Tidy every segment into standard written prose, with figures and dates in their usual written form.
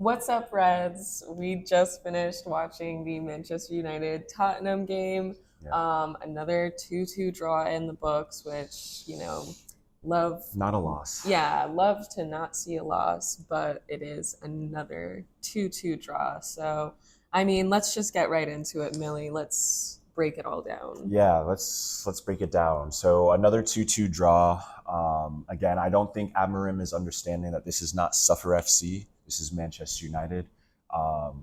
What's up, Reds? We just finished watching the Manchester United Tottenham game. Yeah, Another 2-2 draw in the books, which, love, not a loss. yeah, love to not see a loss, but it is another 2-2 draw. So, let's just get right into it, Millie. Let's break it all down. Yeah, let's break it down. So another 2-2 draw. Again, I don't think Amorim is understanding that this is not Suffer FC. This is Manchester United.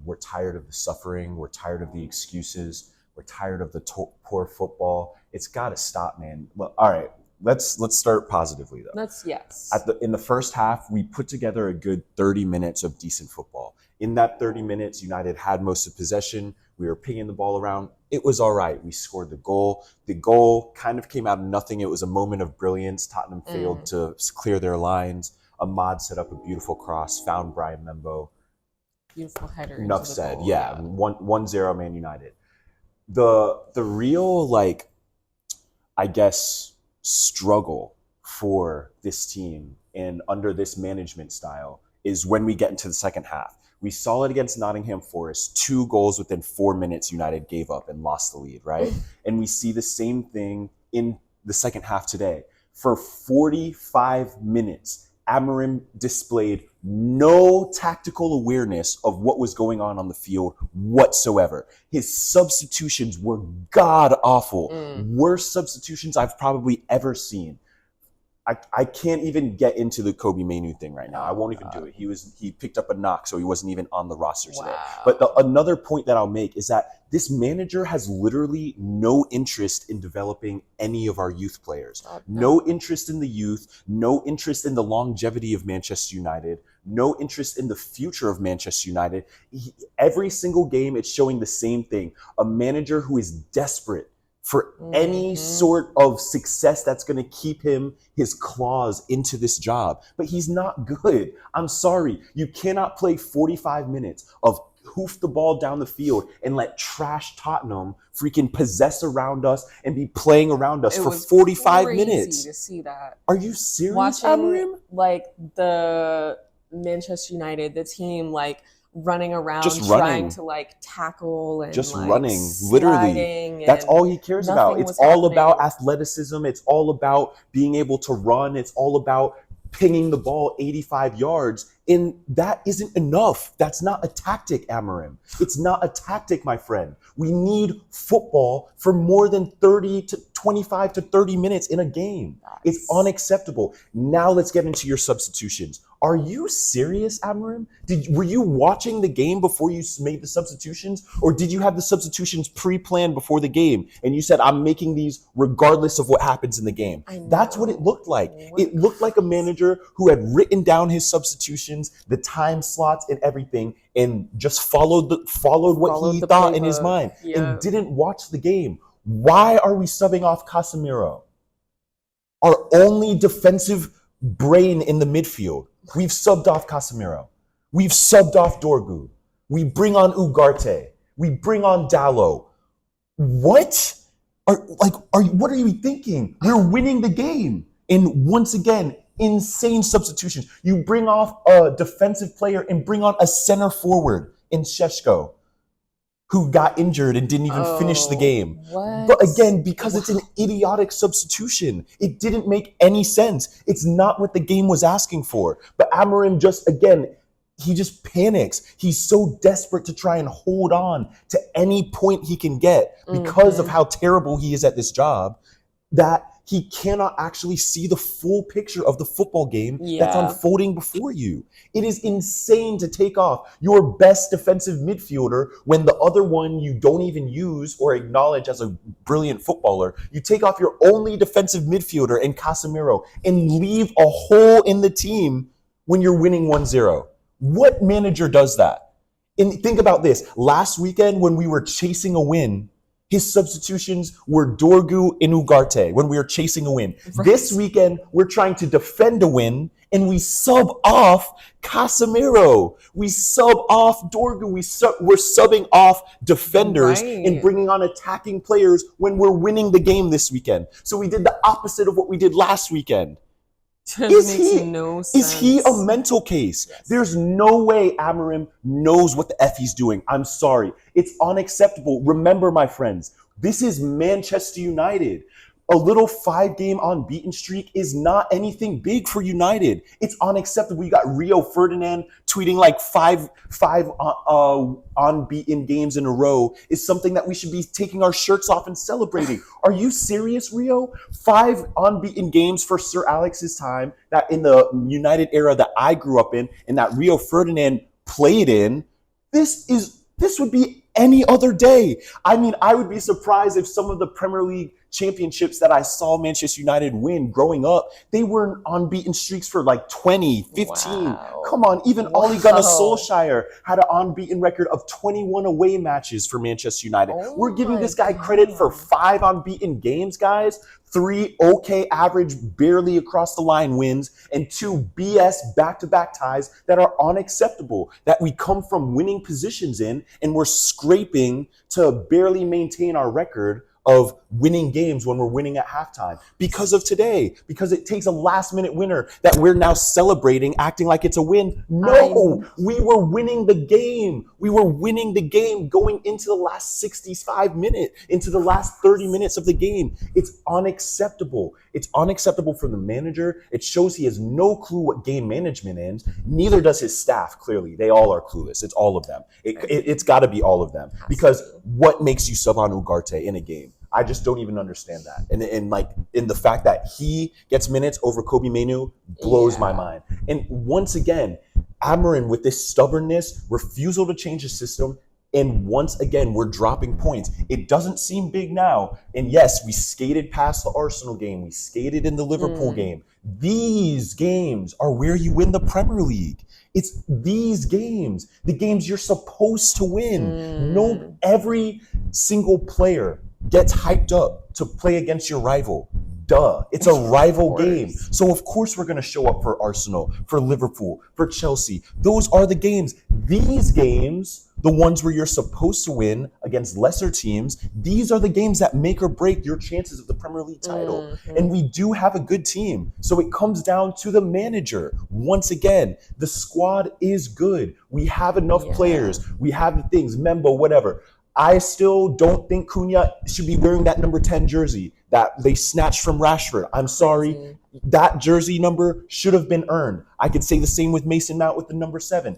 We're tired of the suffering. We're tired of the excuses. We're tired of the poor football. It's got to stop, man. Well, all right. Let's start positively though. Yes. In the first half, we put together a good 30 minutes of decent football. In that 30 minutes, United had most of possession. We were pinging the ball around. It was all right. We scored the goal. The goal kind of came out of nothing. It was a moment of brilliance. Tottenham failed to clear their lines. Ahmad set up a beautiful cross, found Brian Membo. Beautiful header. Enough into the said. goal, Yeah, 1-0 Man United. The real, I guess, struggle for this team and under this management style is when we get into the second half. We saw it against Nottingham Forest, 2 goals within 4 minutes United gave up and lost the lead, right? And we see the same thing in the second half today. For 45 minutes, Amorim displayed no tactical awareness of what was going on the field whatsoever. His substitutions were god awful. Worst substitutions I've probably ever seen. I can't even get into the Kobe Mainu thing right now. I won't even do it. He picked up a knock, so he wasn't even on the roster today. Wow. But another point that I'll make is that this manager has literally no interest in developing any of our youth players. No interest in the youth, no interest in the longevity of Manchester United, no interest in the future of Manchester United. Every single game, it's showing the same thing. A manager who is desperate for any sort of success that's going to keep his claws into this job. But he's not good. I'm sorry. You cannot play 45 minutes of hoof the ball down the field and let trash Tottenham freaking possess around us and be playing around us for 45 minutes. To see that. Are you serious, Watching Amorim? the Manchester United, the team running around trying to tackle and just running, literally. That's and all he cares about. nothing It's was all happening. about athleticism. It's all about being able to run. It's all about pinging the ball 85 yards. And that isn't enough. That's not a tactic, Amorim. It's not a tactic, my friend. We need football for more than 30 to 25 to 30 minutes in a game. It's unacceptable. Now let's get into your substitutions. Are you serious, Amorim? Were you watching the game before you made the substitutions? Or did you have the substitutions pre-planned before the game? And you said, I'm making these regardless of what happens in the game. That's what it looked like. It looked like a manager who had written down his substitutions, the time slots and everything, and just followed what he thought in his mind and didn't watch the game. Why are we subbing off Casemiro? Our only defensive brain in the midfield. We've subbed off Casemiro. We've subbed off Dorgu. We bring on Ugarte. We bring on Dallo. What? What are you thinking? We're winning the game. And once again, insane substitutions. You bring off a defensive player and bring on a center forward in Šeško, who got injured and didn't even finish the game. What? But again, because it's an idiotic substitution, it didn't make any sense. It's not what the game was asking for. But Amorim he just panics. He's so desperate to try and hold on to any point he can get because of how terrible he is at this job that he cannot actually see the full picture of the football game that's unfolding before you. It is insane to take off your best defensive midfielder when the other one you don't even use or acknowledge as a brilliant footballer. You take off your only defensive midfielder in Casemiro and leave a hole in the team when you're winning 1-0. What manager does that? And think about this. Last weekend when we were chasing a win, his substitutions were Dorgu and Ugarte when we were chasing a win. Right. This weekend, we're trying to defend a win, and we sub off Casemiro. We sub off Dorgu. We're subbing off defenders and bringing on attacking players when we're winning the game this weekend. So we did the opposite of what we did last weekend. Just Is makes he no is he a sense. mental case? Yes. There's no way Amorim knows what the F he's doing. I'm sorry. It's unacceptable. Remember, my friends, this is Manchester United. A little 5-game unbeaten streak is not anything big for United. It's unacceptable. You got Rio Ferdinand tweeting like five unbeaten games in a row is something that we should be taking our shirts off and celebrating. Are you serious, Rio? 5 unbeaten games for Sir Alex's time, that in the United era that I grew up in and that Rio Ferdinand played in. This would be any other day. I mean, I would be surprised if some of the Premier League championships that I saw Manchester United win growing up, they were unbeaten streaks for like 20, 15. Wow. Come on, even Wow. Ole Gunnar Solskjaer had an unbeaten record of 21 away matches for Manchester United. Oh We're giving my this guy credit for God. 5 unbeaten games, guys. 3 okay average, barely across the line wins, and 2 BS back-to-back ties that are unacceptable, that we come from winning positions in, and we're scraping to barely maintain our record of winning games when we're winning at halftime because of today, because it takes a last minute winner that we're now celebrating, acting like it's a win. No, we were winning the game. We were winning the game going into the last 65 minutes, into the last 30 minutes of the game. It's unacceptable. It's unacceptable for the manager. It shows he has no clue what game management is. Neither does his staff, clearly. They all are clueless. It's all of them. It's got to be all of them. Because what makes you sub on Ugarte in a game? I just don't even understand that. And like in the fact that he gets minutes over Kobe Mainu blows my mind. And once again, Amorim with this stubbornness, refusal to change the system, and once again, we're dropping points. It doesn't seem big now. And yes, we skated past the Arsenal game. We skated in the Liverpool game. These games are where you win the Premier League. It's these games, the games you're supposed to win. No, every single player gets hyped up to play against your rival. Duh. It's a rival game. So of course we're going to show up for Arsenal, for Liverpool, for Chelsea. Those are the games. These games, the ones where you're supposed to win against lesser teams, these are the games that make or break your chances of the Premier League title. And we do have a good team. So it comes down to the manager. Once again, the squad is good. We have enough players. We have the things, Membo, whatever. I still don't think Cunha should be wearing that number 10 jersey that they snatched from Rashford. I'm sorry. That jersey number should have been earned. I could say the same with Mason Mount with the number 7.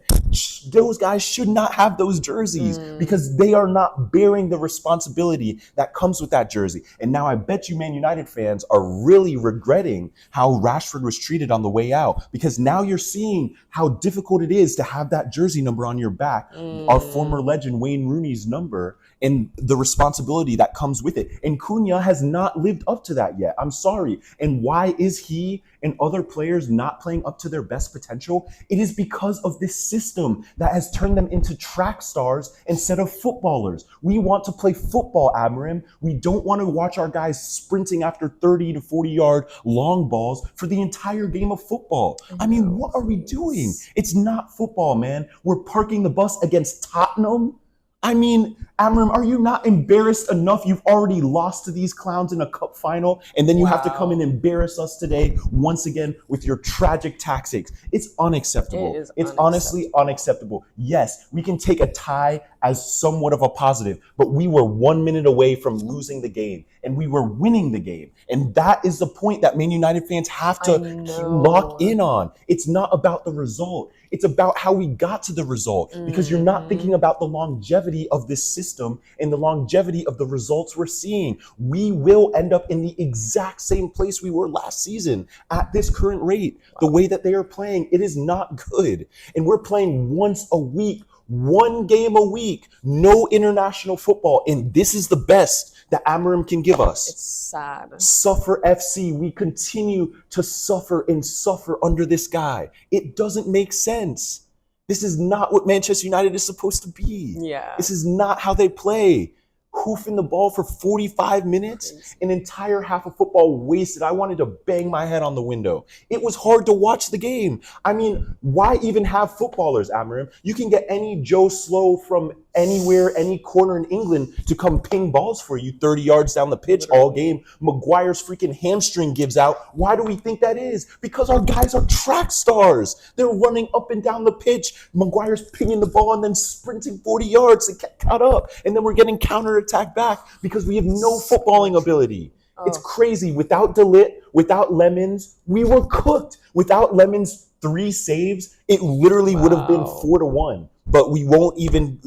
Those guys should not have those jerseys because they are not bearing the responsibility that comes with that jersey. And now I bet you Man United fans are really regretting how Rashford was treated on the way out, because now you're seeing how difficult it is to have that jersey number on your back, our former legend Wayne Rooney's number, and the responsibility that comes with it. And Cunha has not lived up to that yet. I'm sorry. And why is he and other players not playing up to their best potential? It is because of this system that has turned them into track stars instead of footballers. We want to play football, Amorim. We don't want to watch our guys sprinting after 30 to 40-yard long balls for the entire game of football. I mean, what are we doing? It's not football, man. We're parking the bus against Tottenham. I mean, Amorim, are you not embarrassed enough? You've already lost to these clowns in a cup final, and then you have to come and embarrass us today once again with your tragic tactics. It's unacceptable. It's honestly unacceptable. Yes, we can take a tie as somewhat of a positive, but we were 1 minute away from losing the game, and we were winning the game. And that is the point that Man United fans have to lock in on. It's not about the result. It's about how we got to the result, because you're not thinking about the longevity of this system and the longevity of the results we're seeing. We will end up in the exact same place we were last season at this current rate. The way that they are playing, it is not good. And we're playing once a week, 1 game a week, no international football. And this is the best that Amorim can give us. It's sad. Suffer FC. We continue to suffer and suffer under this guy. It doesn't make sense. This is not what Manchester United is supposed to be. Yeah. This is not how they play. hoofing the ball for 45 minutes, Crazy. an entire half of football wasted. I wanted to bang my head on the window. It was hard to watch the game. I mean, why even have footballers, Amorim? You can get any Joe Slow from anywhere, any corner in England to come ping balls for you 30 yards down the pitch all game. Maguire's freaking hamstring gives out. Why do we think that is? Because our guys are track stars. They're running up and down the pitch. Maguire's pinging the ball and then sprinting 40 yards to get caught up. And then we're getting counterattacked back because we have no footballing ability. It's crazy. Without De Ligt, without Lemons, we were cooked. Without Lemons' 3 saves, it literally would have been 4-1. But we won't even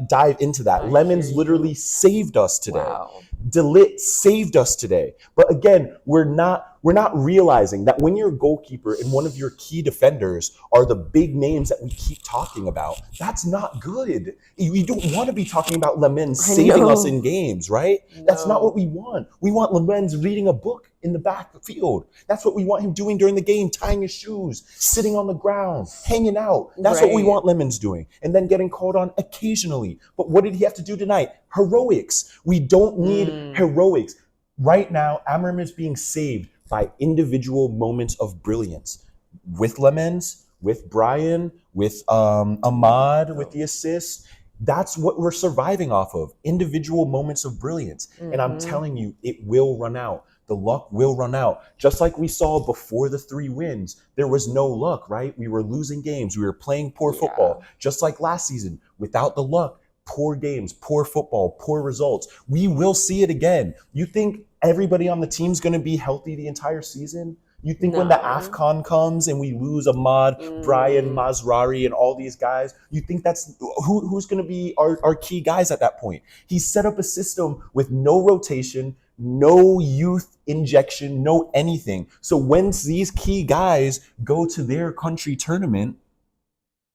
dive into that. Lemons literally saved us today. Wow. De Ligt saved us today. But again, we're not realizing that when your goalkeeper and one of your key defenders are the big names that we keep talking about, that's not good. You don't want to be talking about Lemens saving us in games, right? No. That's not what we want. We want Lemens reading a book in the backfield. That's what we want him doing during the game, tying his shoes, sitting on the ground, hanging out. That's what we want Lemens doing. And then getting called on occasionally. But what did he have to do tonight? Heroics. We don't need heroics. Right now, Amorim is being saved by individual moments of brilliance. With Lemens, with Brian, with Ahmad, with the assists. That's what we're surviving off of. Individual moments of brilliance. And I'm telling you, it will run out. The luck will run out. Just like we saw before the 3 wins, there was no luck, right? We were losing games. We were playing poor football. Just like last season, without the luck, poor games, poor football, poor results. We will see it again. You think everybody on the team's going to be healthy the entire season? You think when the AFCON comes and we lose Ahmad, Brian, Mazrari, and all these guys, you think that's who's going to be our key guys at that point? He set up a system with no rotation, no youth injection, no anything. So when these key guys go to their country tournament,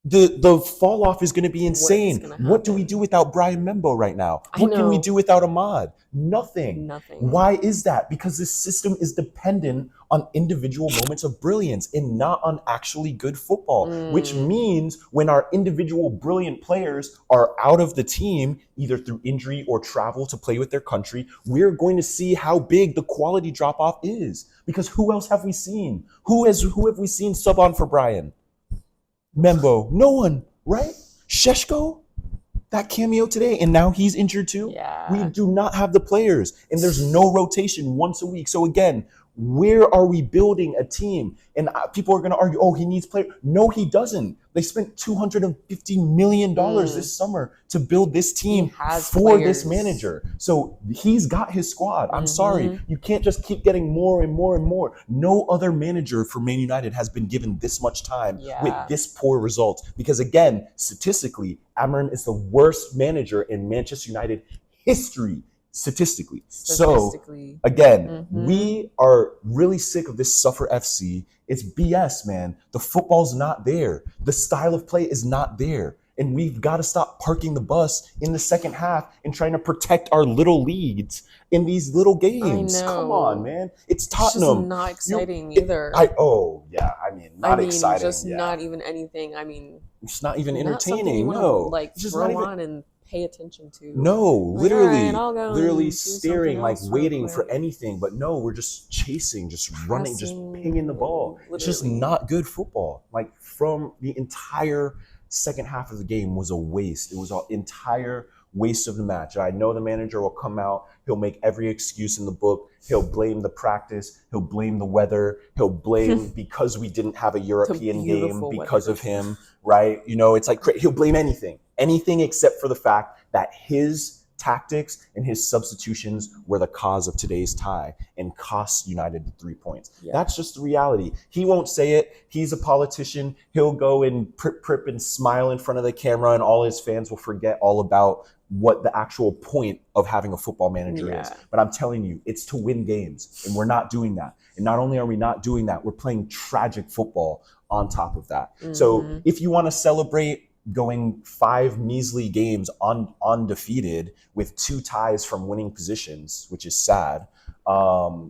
the fall off is going to be insane. What do we do without Brian Membo right now? What can we do without Ahmad? Nothing. Why is that? Because this system is dependent on individual moments of brilliance and not on actually good football, which means when our individual brilliant players are out of the team, either through injury or travel to play with their country, we're going to see how big the quality drop off is. Because who else have we seen? Who have we seen sub on for Brian? Membo, no one, right? Sheshko, that cameo today, and now he's injured too. Yeah. We do not have the players, and there's no rotation once a week. So again, where are we building a team? And people are going to argue, oh, he needs players. No, he doesn't. They spent $250 million this summer to build this team for this manager. So he's got his squad. I'm sorry. You can't just keep getting more and more and more. No other manager for Man United has been given this much time with this poor results. Because again, statistically, Amorim is the worst manager in Manchester United history. Statistically. So again, we are really sick of this suffer FC. It's BS, man. The football's not there. The style of play is not there. And we've got to stop parking the bus in the second half and trying to protect our little leads in these little games. Come on, man. It's Tottenham. It's just not exciting either. Not exciting. Just not even anything. I mean, it's not even entertaining. You want to, just throw on and pay attention to. No, literally staring, waiting for anything. But no, we're just chasing, just running, just pinging the ball. It's just not good football. From the entire second half of the game was a waste. It was an entire waste of the match. I know the manager will come out. He'll make every excuse in the book. He'll blame the practice. He'll blame the weather. He'll blame because we didn't have a European game because of him, right? It's he'll blame anything except for the fact that his tactics and his substitutions were the cause of today's tie and cost United the 3 points. That's just the reality. He won't say it. He's a politician. He'll go and prip and smile in front of the camera, and all his fans will forget all about what the actual point of having a football manager is. But I'm telling you, it's to win games, and we're not doing that. And not only are we not doing that, we're playing tragic football on top of that. So if you want to celebrate going 5 measly games undefeated with 2 ties from winning positions, which is sad,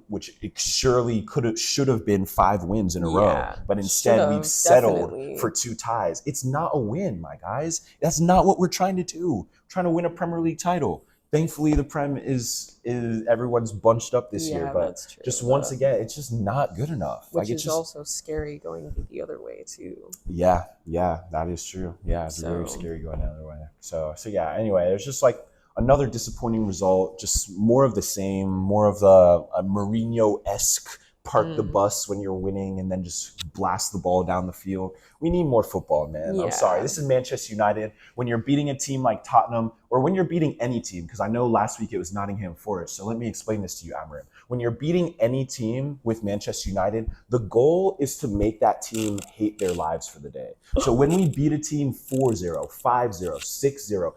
which it surely should have been 5 wins in a row. But instead we've settled for 2 ties. It's not a win, my guys. That's not what we're trying to do. We're trying to win a Premier League title. Thankfully, the Prem is everyone's bunched up this year, Yeah, but that's true. just once again, it's just not good enough. Which It's is just also scary going the other way too. yeah, that is true. Yeah, it's very So scary going the other way. So yeah. Anyway, it was just like another disappointing result. Just more of the same, more of the Mourinho-esque park the bus when you're winning and then just blast the ball down the field. We need more football, man. I'm sorry. yeah. This is Manchester United. When you're beating a team like Tottenham, or when you're beating any team, because I know last week it was Nottingham Forest. So let me explain this to you, Amorim. When you're beating any team with Manchester United, the goal is to make that team hate their lives for the day. So when we beat a team 4-0, 5-0, 6-0,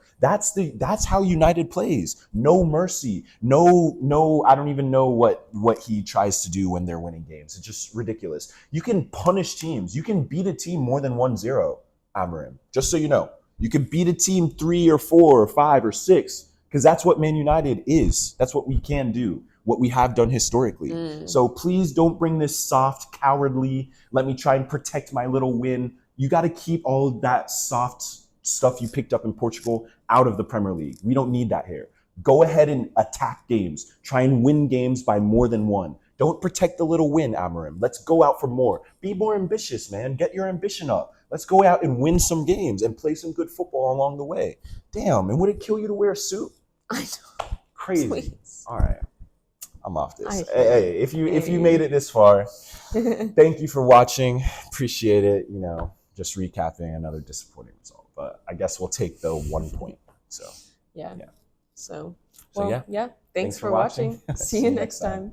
that's how United plays. No mercy. No, I don't even know what he tries to do when they're winning games. It's just ridiculous. You can punish teams. You can beat a team more than 1-0, Amorim. Just so you know. You can beat a team 3 or 4 or 5 or 6, because that's what Man United is. That's what we can do, what we have done historically. So please don't bring this soft, cowardly, let me try and protect my little win. You got to keep all of that soft stuff you picked up in Portugal out of the Premier League. We don't need that here. Go ahead and attack games. Try and win games by more than one. Don't protect the little win, Amorim. Let's go out for more. Be more ambitious, man. Get your ambition up. Let's go out and win some games and play some good football along the way. Damn, and would it kill you to wear a suit? I know. Crazy. Please. All right. I'm off this. I Hey, if you made it this far, thank you for watching. Appreciate it. Just recapping another disappointing result. But I guess we'll take the 1 point. So yeah. yeah. So So, well, yeah. Thanks for watching. See you next time.